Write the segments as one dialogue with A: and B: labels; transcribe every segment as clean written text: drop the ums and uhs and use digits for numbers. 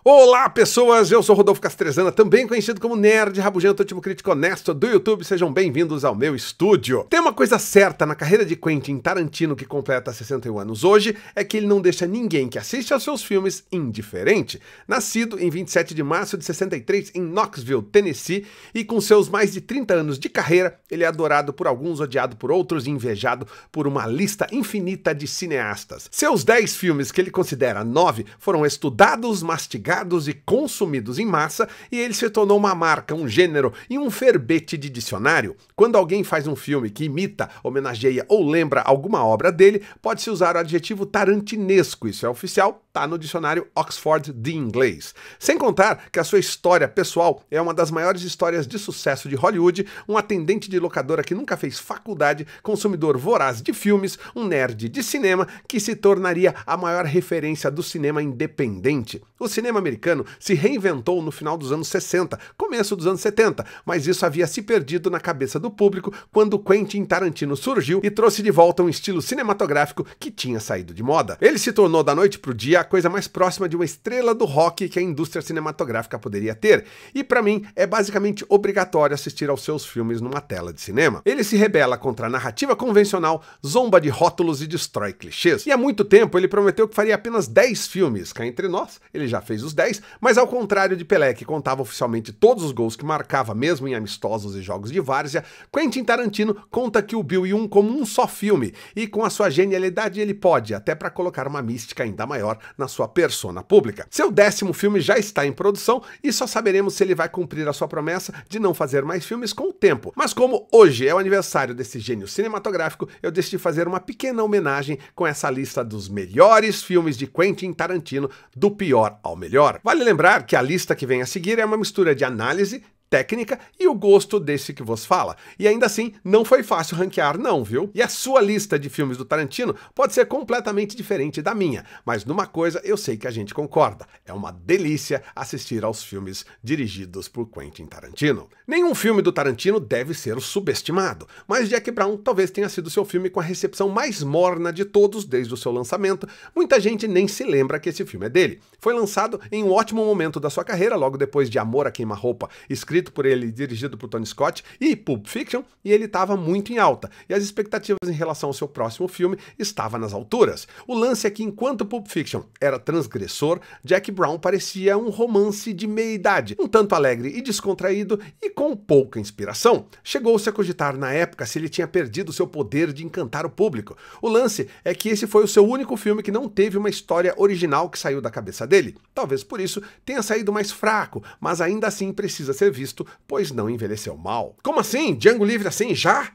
A: Olá pessoas, eu sou Rodolfo Castrezana, também conhecido como Nerd Rabugento, último crítico honesto do YouTube, sejam bem-vindos ao meu estúdio. Tem uma coisa certa na carreira de Quentin Tarantino, que completa 61 anos hoje, é que ele não deixa ninguém que assiste aos seus filmes indiferente. Nascido em 27 de março de 63 em Knoxville, Tennessee, e com seus mais de 30 anos de carreira, ele é adorado por alguns, odiado por outros e invejado por uma lista infinita de cineastas. Seus 10 filmes, que ele considera 9, foram estudados, mastigados e consumidos em massa, e ele se tornou uma marca, um gênero e um verbete de dicionário. Quando alguém faz um filme que imita, homenageia ou lembra alguma obra dele, pode-se usar o adjetivo tarantinesco. Isso é oficial, tá no dicionário Oxford de inglês. Sem contar que a sua história pessoal é uma das maiores histórias de sucesso de Hollywood, um atendente de locadora que nunca fez faculdade, consumidor voraz de filmes, um nerd de cinema que se tornaria a maior referência do cinema independente. O cinema americano se reinventou no final dos anos 60, começo dos anos 70, mas isso havia se perdido na cabeça do público quando Quentin Tarantino surgiu e trouxe de volta um estilo cinematográfico que tinha saído de moda. Ele se tornou da noite pro dia a coisa mais próxima de uma estrela do rock que a indústria cinematográfica poderia ter, e para mim é basicamente obrigatório assistir aos seus filmes numa tela de cinema. Ele se rebela contra a narrativa convencional, zomba de rótulos e destrói clichês. E há muito tempo ele prometeu que faria apenas 10 filmes. Cá entre nós, ele já fez os 10, mas ao contrário de Pelé, que contava oficialmente todos os gols que marcava mesmo em amistosos e jogos de várzea, Quentin Tarantino conta Kill Bill e como um só filme, e com a sua genialidade ele pode, até para colocar uma mística ainda maior na sua persona pública. Seu 10º filme já está em produção e só saberemos se ele vai cumprir a sua promessa de não fazer mais filmes com o tempo. Mas como hoje é o aniversário desse gênio cinematográfico, eu decidi fazer uma pequena homenagem com essa lista dos melhores filmes de Quentin Tarantino, do pior ao melhor. Vale lembrar que a lista que vem a seguir é uma mistura de análise, técnica e o gosto desse que vos fala. E ainda assim, não foi fácil ranquear não, viu? E a sua lista de filmes do Tarantino pode ser completamente diferente da minha, mas numa coisa eu sei que a gente concorda. É uma delícia assistir aos filmes dirigidos por Quentin Tarantino. Nenhum filme do Tarantino deve ser subestimado, mas Jack Brown talvez tenha sido seu filme com a recepção mais morna de todos desde o seu lançamento. Muita gente nem se lembra que esse filme é dele. Foi lançado em um ótimo momento da sua carreira, logo depois de Amor a Queima-Roupa, escrito por ele e dirigido por Tony Scott, e Pulp Fiction, e ele estava muito em alta, e as expectativas em relação ao seu próximo filme estavam nas alturas. O lance é que enquanto Pulp Fiction era transgressor, Jack Brown parecia um romance de meia-idade, um tanto alegre e descontraído e com pouca inspiração. Chegou-se a cogitar na época se ele tinha perdido seu poder de encantar o público. O lance é que esse foi o seu único filme que não teve uma história original que saiu da cabeça dele. Talvez por isso tenha saído mais fraco, mas ainda assim precisa ser visto, pois não envelheceu mal. Como assim? Django Livre assim já?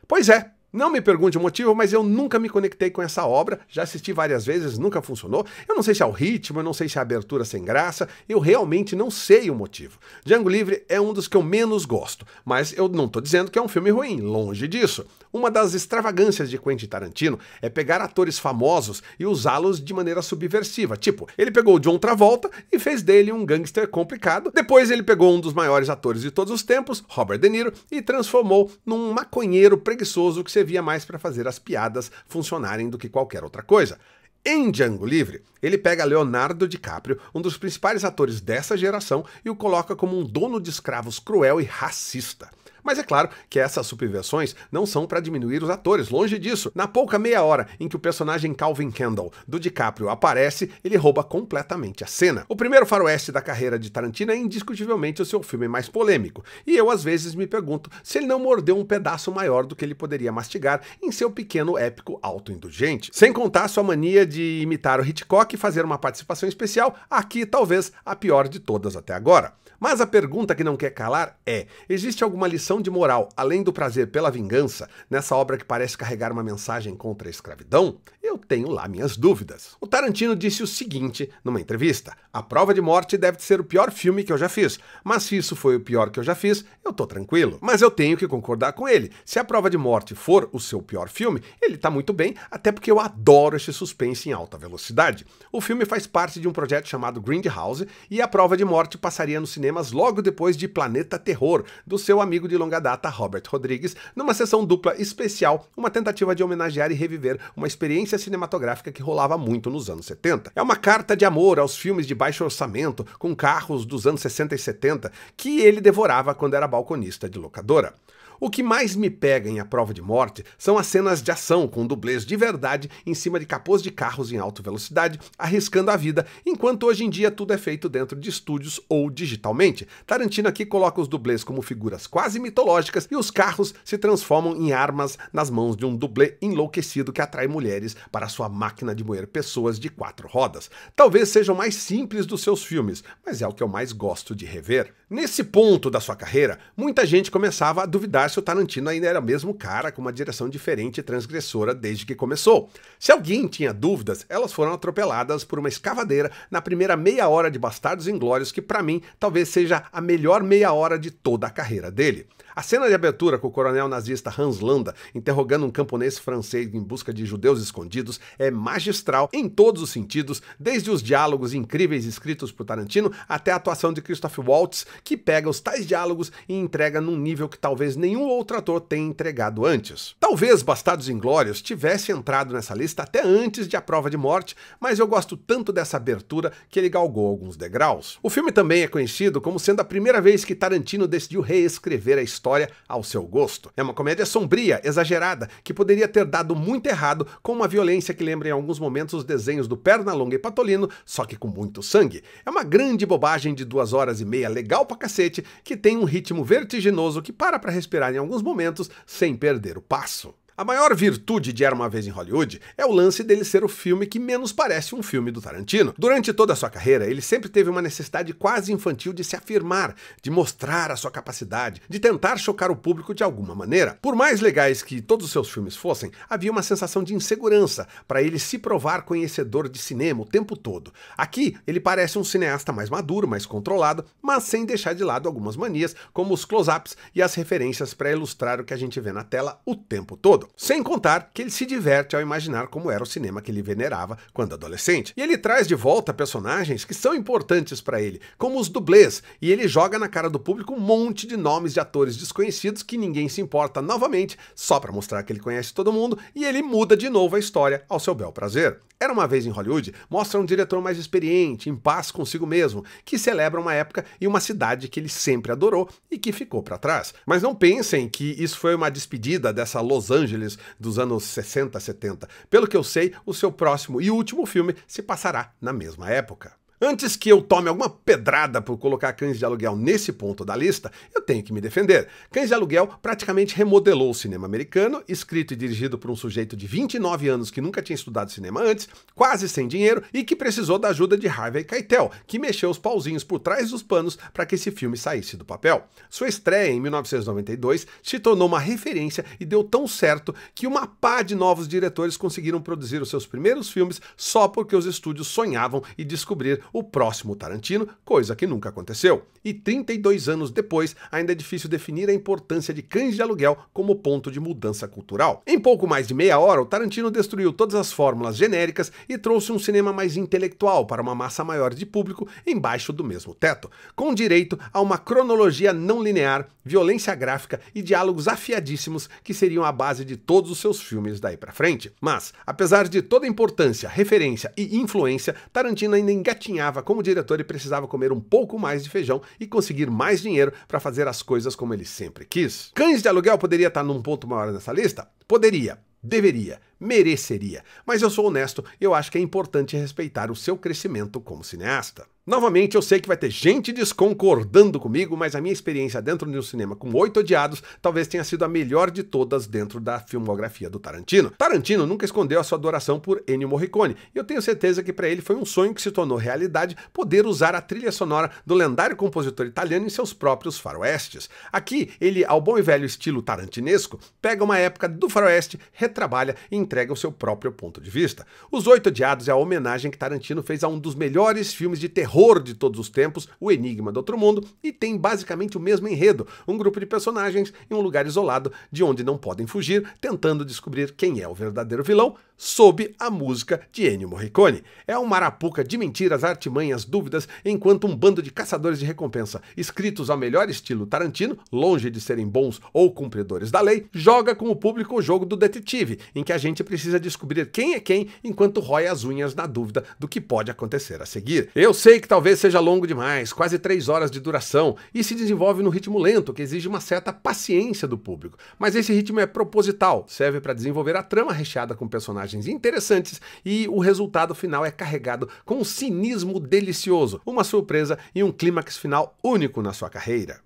A: Pois é. Não me pergunte o motivo, mas eu nunca me conectei com essa obra, já assisti várias vezes, nunca funcionou. Eu não sei se é o ritmo, eu não sei se é a abertura sem graça, eu realmente não sei o motivo. Django Livre é um dos que eu menos gosto, mas eu não tô dizendo que é um filme ruim, longe disso. Uma das extravagâncias de Quentin Tarantino é pegar atores famosos e usá-los de maneira subversiva. Tipo, ele pegou o John Travolta e fez dele um gangster complicado. Depois ele pegou um dos maiores atores de todos os tempos, Robert De Niro, e transformou num maconheiro preguiçoso que servia mais para fazer as piadas funcionarem do que qualquer outra coisa. Em Django Livre, ele pega Leonardo DiCaprio, um dos principais atores dessa geração, e o coloca como um dono de escravos cruel e racista. Mas é claro que essas subversões não são para diminuir os atores, longe disso. Na pouca meia hora em que o personagem Calvin Kendall, do DiCaprio, aparece, ele rouba completamente a cena. O primeiro faroeste da carreira de Tarantino é indiscutivelmente o seu filme mais polêmico, e eu às vezes me pergunto se ele não mordeu um pedaço maior do que ele poderia mastigar em seu pequeno épico autoindulgente. Sem contar sua mania de imitar o Hitchcock e fazer uma participação especial, aqui talvez a pior de todas até agora. Mas a pergunta que não quer calar é: existe alguma lição de moral, além do prazer pela vingança, nessa obra que parece carregar uma mensagem contra a escravidão? Eu tenho lá minhas dúvidas. O Tarantino disse o seguinte numa entrevista: A Prova de Morte deve ser o pior filme que eu já fiz, mas se isso foi o pior que eu já fiz, eu tô tranquilo. Mas eu tenho que concordar com ele. Se A Prova de Morte for o seu pior filme, ele tá muito bem, até porque eu adoro esse suspense em alta velocidade. O filme faz parte de um projeto chamado Grindhouse, e A Prova de Morte passaria nos cinemas logo depois de Planeta Terror, do seu amigo de longa data Robert Rodrigues numa sessão dupla especial, uma tentativa de homenagear e reviver uma experiência cinematográfica que rolava muito nos anos 70. É uma carta de amor aos filmes de baixo orçamento, com carros dos anos 60 e 70, que ele devorava quando era balconista de locadora. O que mais me pega em A Prova de Morte são as cenas de ação com dublês de verdade em cima de capôs de carros em alta velocidade, arriscando a vida, enquanto hoje em dia tudo é feito dentro de estúdios ou digitalmente. Tarantino aqui coloca os dublês como figuras quase mitológicas e os carros se transformam em armas nas mãos de um dublê enlouquecido que atrai mulheres para sua máquina de moer pessoas de 4 rodas. Talvez seja o mais simples dos seus filmes, mas é o que eu mais gosto de rever. Nesse ponto da sua carreira, muita gente começava a duvidar se o Tarantino ainda era o mesmo cara com uma direção diferente e transgressora desde que começou. Se alguém tinha dúvidas, elas foram atropeladas por uma escavadeira na primeira meia hora de Bastardos Inglórios, que pra mim talvez seja a melhor meia hora de toda a carreira dele. A cena de abertura com o coronel nazista Hans Landa interrogando um camponês francês em busca de judeus escondidos é magistral em todos os sentidos, desde os diálogos incríveis escritos por Tarantino até a atuação de Christoph Waltz, que pega os tais diálogos e entrega num nível que talvez nenhum outro ator tenha entregado antes. Talvez Bastardos Inglórios tivesse entrado nessa lista até antes de A Prova de Morte, mas eu gosto tanto dessa abertura que ele galgou alguns degraus. O filme também é conhecido como sendo a primeira vez que Tarantino decidiu reescrever a história ao seu gosto. É uma comédia sombria, exagerada, que poderia ter dado muito errado, com uma violência que lembra em alguns momentos os desenhos do Pernalonga e Patolino, só que com muito sangue. É uma grande bobagem de 2 horas e meia, legal pra cacete, que tem um ritmo vertiginoso que para respirar em alguns momentos sem perder o passo. A maior virtude de Era Uma Vez em Hollywood é o lance dele ser o filme que menos parece um filme do Tarantino. Durante toda a sua carreira, ele sempre teve uma necessidade quase infantil de se afirmar, de mostrar a sua capacidade, de tentar chocar o público de alguma maneira. Por mais legais que todos os seus filmes fossem, havia uma sensação de insegurança para ele se provar conhecedor de cinema o tempo todo. Aqui, ele parece um cineasta mais maduro, mais controlado, mas sem deixar de lado algumas manias, como os close-ups e as referências para ilustrar o que a gente vê na tela o tempo todo. Sem contar que ele se diverte ao imaginar como era o cinema que ele venerava quando adolescente. E ele traz de volta personagens que são importantes para ele, como os dublês, e ele joga na cara do público um monte de nomes de atores desconhecidos que ninguém se importa novamente, só para mostrar que ele conhece todo mundo, e ele muda de novo a história ao seu bel prazer. Era Uma Vez em Hollywood mostra um diretor mais experiente, em paz consigo mesmo, que celebra uma época e uma cidade que ele sempre adorou e que ficou para trás. Mas não pensem que isso foi uma despedida dessa Los Angeles dos anos 60, 70. Pelo que eu sei, o seu próximo e último filme se passará na mesma época. Antes que eu tome alguma pedrada por colocar Cães de Aluguel nesse ponto da lista, eu tenho que me defender. Cães de Aluguel praticamente remodelou o cinema americano, escrito e dirigido por um sujeito de 29 anos que nunca tinha estudado cinema antes, quase sem dinheiro e que precisou da ajuda de Harvey Keitel, que mexeu os pauzinhos por trás dos panos para que esse filme saísse do papel. Sua estreia em 1992 se tornou uma referência e deu tão certo que uma pá de novos diretores conseguiram produzir os seus primeiros filmes só porque os estúdios sonhavam em descobrir o próximo Tarantino, coisa que nunca aconteceu. E 32 anos depois, ainda é difícil definir a importância de Cães de Aluguel como ponto de mudança cultural. Em pouco mais de meia hora, o Tarantino destruiu todas as fórmulas genéricas e trouxe um cinema mais intelectual para uma massa maior de público embaixo do mesmo teto, com direito a uma cronologia não linear, violência gráfica e diálogos afiadíssimos que seriam a base de todos os seus filmes daí pra frente. Mas, apesar de toda a importância, referência e influência, Tarantino ainda engatinhava como diretor e precisava comer um pouco mais de feijão e conseguir mais dinheiro para fazer as coisas como ele sempre quis. Cães de Aluguel poderia estar num ponto maior nessa lista? Poderia. Deveria, mereceria, mas eu sou honesto e eu acho que é importante respeitar o seu crescimento como cineasta. Novamente, eu sei que vai ter gente desconcordando comigo, mas a minha experiência dentro de um cinema com 8 Odiados talvez tenha sido a melhor de todas dentro da filmografia do Tarantino. Tarantino nunca escondeu a sua adoração por Ennio Morricone, e eu tenho certeza que para ele foi um sonho que se tornou realidade poder usar a trilha sonora do lendário compositor italiano em seus próprios faroestes. Aqui, ele, ao bom e velho estilo tarantinesco, pega uma época do faroeste, retrabalha e entrega o seu próprio ponto de vista. Os 8 Odiados é a homenagem que Tarantino fez a um dos melhores filmes de terror terror de todos os tempos, O Enigma do Outro Mundo, e tem basicamente o mesmo enredo, um grupo de personagens em um lugar isolado de onde não podem fugir, tentando descobrir quem é o verdadeiro vilão, sob a música de Ennio Morricone. É uma arapuca de mentiras, artimanhas, dúvidas, enquanto um bando de caçadores de recompensa, escritos ao melhor estilo Tarantino, longe de serem bons ou cumpridores da lei, joga com o público o jogo do detetive, em que a gente precisa descobrir quem é quem, enquanto rói as unhas na dúvida do que pode acontecer a seguir. Eu sei que talvez seja longo demais, quase 3 horas de duração, e se desenvolve no ritmo lento, que exige uma certa paciência do público. Mas esse ritmo é proposital, serve para desenvolver a trama recheada com personagens interessantes e o resultado final é carregado com um cinismo delicioso, uma surpresa e um clímax final único na sua carreira.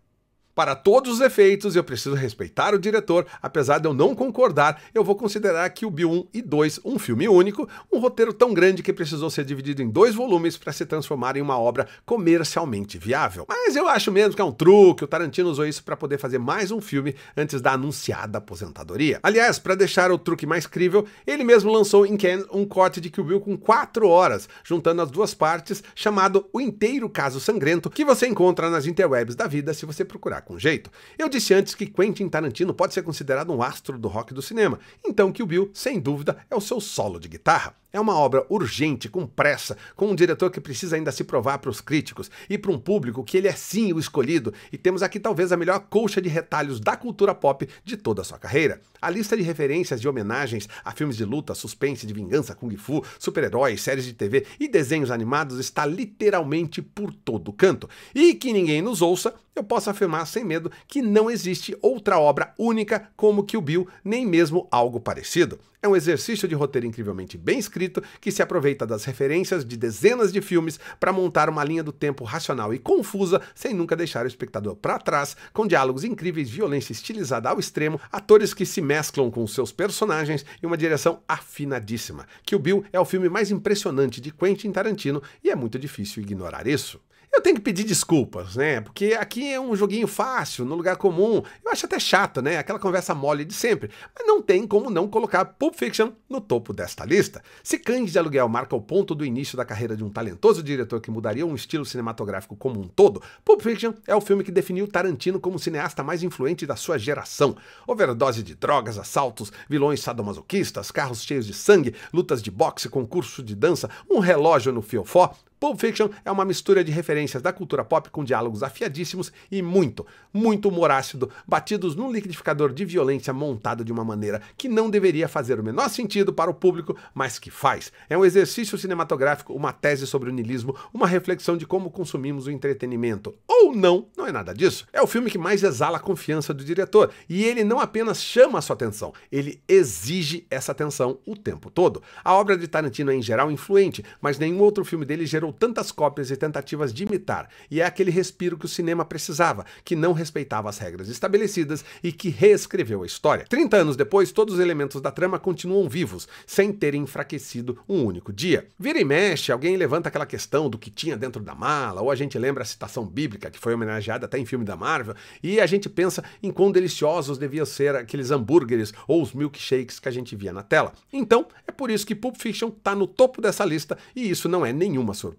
A: Para todos os efeitos, eu preciso respeitar o diretor, apesar de eu não concordar, eu vou considerar Kill Bill 1 e 2 um filme único, um roteiro tão grande que precisou ser dividido em 2 volumes para se transformar em uma obra comercialmente viável. Mas eu acho mesmo que é um truque, o Tarantino usou isso para poder fazer mais um filme antes da anunciada aposentadoria. Aliás, para deixar o truque mais crível, ele mesmo lançou em Cannes um corte de Kill Bill com 4 horas, juntando as 2 partes, chamado O Inteiro Caso Sangrento, que você encontra nas interwebs da vida se você procurar com jeito. Eu disse antes que Quentin Tarantino pode ser considerado um astro do rock do cinema, então Kill Bill, sem dúvida, é o seu solo de guitarra. É uma obra urgente, com pressa, com um diretor que precisa ainda se provar para os críticos e para um público que ele é sim o escolhido, e temos aqui talvez a melhor colcha de retalhos da cultura pop de toda a sua carreira. A lista de referências e homenagens a filmes de luta, suspense, de vingança, kung fu, super-heróis, séries de TV e desenhos animados está literalmente por todo canto. E que ninguém nos ouça, eu posso afirmar sem medo que não existe outra obra única como Kill Bill, nem mesmo algo parecido. É um exercício de roteiro incrivelmente bem escrito que se aproveita das referências de dezenas de filmes para montar uma linha do tempo racional e confusa, sem nunca deixar o espectador para trás, com diálogos incríveis, violência estilizada ao extremo, atores que se mesclam com seus personagens e uma direção afinadíssima. Kill Bill é o filme mais impressionante de Quentin Tarantino e é muito difícil ignorar isso. Eu tenho que pedir desculpas, né? Porque aqui é um joguinho fácil, no lugar comum. Eu acho até chato, né? Aquela conversa mole de sempre. Mas não tem como não colocar Pulp Fiction no topo desta lista. Se Cães de Aluguel marca o ponto do início da carreira de um talentoso diretor que mudaria um estilo cinematográfico como um todo, Pulp Fiction é o filme que definiu Tarantino como o cineasta mais influente da sua geração. Overdose de drogas, assaltos, vilões sadomasoquistas, carros cheios de sangue, lutas de boxe, concurso de dança, um relógio no fiofó. Pulp Fiction é uma mistura de referências da cultura pop com diálogos afiadíssimos e muito humor ácido, batidos num liquidificador de violência montado de uma maneira que não deveria fazer o menor sentido para o público, mas que faz. É um exercício cinematográfico, uma tese sobre o niilismo, uma reflexão de como consumimos o entretenimento. Ou não é nada disso. É o filme que mais exala a confiança do diretor, e ele não apenas chama a sua atenção, ele exige essa atenção o tempo todo. A obra de Tarantino é em geral influente, mas nenhum outro filme dele gerou tantas cópias e tentativas de imitar, e é aquele respiro que o cinema precisava, que não respeitava as regras estabelecidas e que reescreveu a história. 30 anos depois, todos os elementos da trama continuam vivos, sem terem enfraquecido um único dia. Vira e mexe, alguém levanta aquela questão do que tinha dentro da mala, ou a gente lembra a citação bíblica, que foi homenageada até em filme da Marvel, e a gente pensa em quão deliciosos deviam ser aqueles hambúrgueres ou os milkshakes que a gente via na tela. Então, é por isso que Pulp Fiction está no topo dessa lista, e isso não é nenhuma surpresa.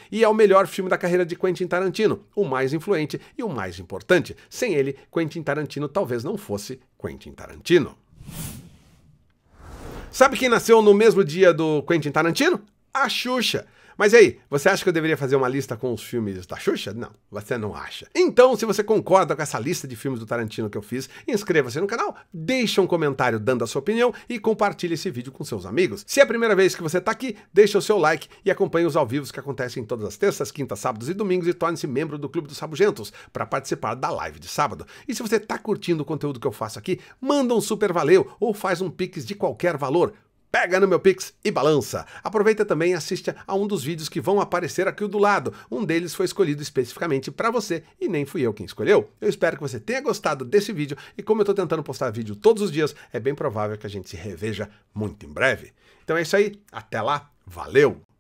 A: E é o melhor filme da carreira de Quentin Tarantino, o mais influente e o mais importante. Sem ele, Quentin Tarantino talvez não fosse Quentin Tarantino. Sabe quem nasceu no mesmo dia do Quentin Tarantino? A Xuxa. Mas e aí, você acha que eu deveria fazer uma lista com os filmes da Xuxa? Não, você não acha. Então, se você concorda com essa lista de filmes do Tarantino que eu fiz, inscreva-se no canal, deixa um comentário dando a sua opinião e compartilhe esse vídeo com seus amigos. Se é a primeira vez que você está aqui, deixa o seu like e acompanhe os ao vivos que acontecem todas as terças, quintas, sábados e domingos e torne-se membro do Clube dos Rabugentos para participar da live de sábado. E se você está curtindo o conteúdo que eu faço aqui, manda um super valeu ou faz um pix de qualquer valor. Pega no meu Pix e balança. Aproveita também e assiste a um dos vídeos que vão aparecer aqui do lado. Um deles foi escolhido especificamente para você e nem fui eu quem escolheu. Eu espero que você tenha gostado desse vídeo e como eu estou tentando postar vídeo todos os dias, é bem provável que a gente se reveja muito em breve. Então é isso aí, até lá, valeu!